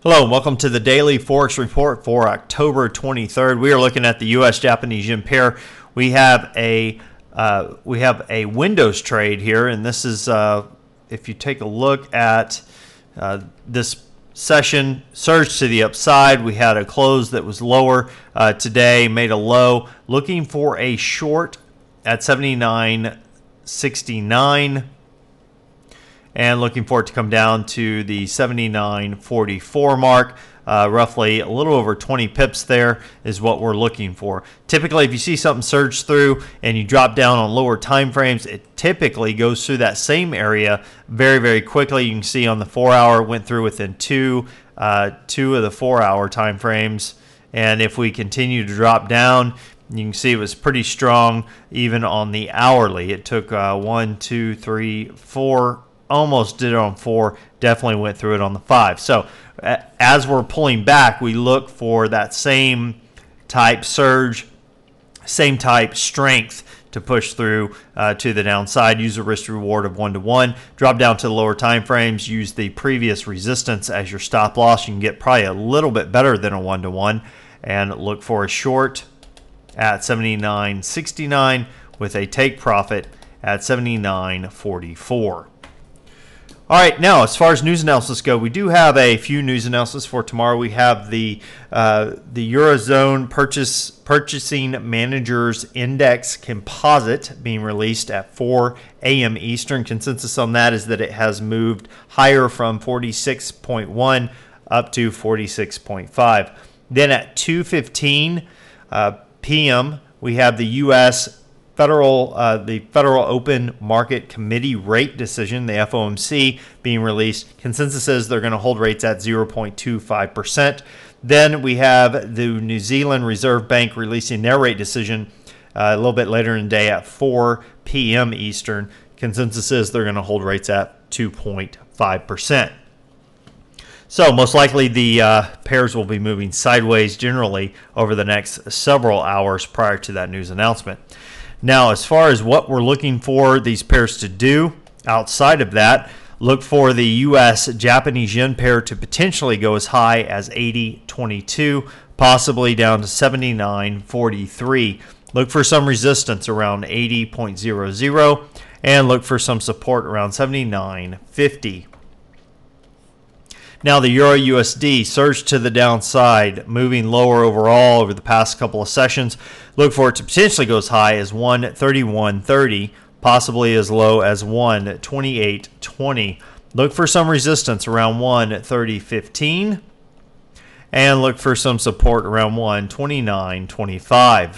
Hello and welcome to the Daily Forex Report for October 23rd. We are looking at the U.S.-Japanese yen pair. We have a Windows trade here, and this is if you take a look at this session, surge to the upside. We had a close that was lower today, made a low. Looking for a short at 79.69. And looking for it to come down to the 79.44 mark. Roughly a little over 20 pips there is what we're looking for. Typically, if you see something surge through and you drop down on lower time frames, it typically goes through that same area very, very quickly. You can see on the 4-hour, went through within two of the 4-hour time frames. And if we continue to drop down, you can see it was pretty strong even on the hourly. It took 1, 2, 3, 4. Almost did it on 4, definitely went through it on the 5. So as we're pulling back, we look for that same type surge, same type strength to push through to the downside. Use a risk reward of 1-to-1. Drop down to the lower time frames. Use the previous resistance as your stop loss. You can get probably a little bit better than a 1-to-1. And look for a short at 79.69 with a take profit at 79.44. All right, now as far as news analysis go, we do have a few news analysis for tomorrow. We have the Eurozone Purchasing Managers Index Composite being released at 4 a.m. Eastern. Consensus on that is that it has moved higher from 46.1 up to 46.5. Then at 2:15 p.m., we have the U.S. Federal Open Market Committee rate decision, the FOMC, being released. Consensus says they're going to hold rates at 0.25%. Then we have the New Zealand Reserve Bank releasing their rate decision a little bit later in the day at 4 p.m. Eastern. Consensus says they're going to hold rates at 2.5%. So most likely the pairs will be moving sideways generally over the next several hours prior to that news announcement. Now, as far as what we're looking for these pairs to do outside of that, look for the U.S.-Japanese yen pair to potentially go as high as 80.22, possibly down to 79.43. Look for some resistance around 80.00 and look for some support around 79.50. Now the Euro USD surged to the downside, moving lower overall over the past couple of sessions. Look for it to potentially go as high as 131.30, possibly as low as 128.20. Look for some resistance around 130.15, and look for some support around 129.25.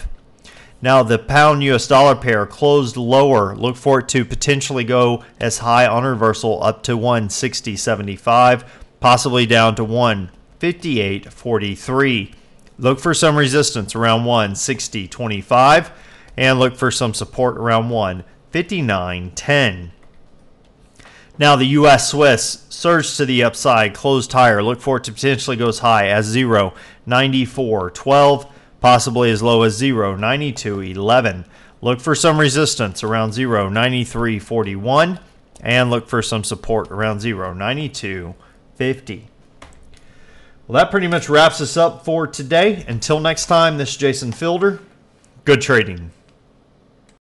Now the pound US dollar pair closed lower. Look for it to potentially go as high on reversal up to 160.75. Possibly down to 158.43. Look for some resistance around 160.25 and look for some support around 159.10. Now the US Swiss surged to the upside, closed higher. Look for it to potentially go as high as 0.9412, possibly as low as 0.9211. Look for some resistance around 0.9341 and look for some support around 0.9250. Well, that pretty much wraps us up for today. Until next time, this is Jason Fielder. Good trading.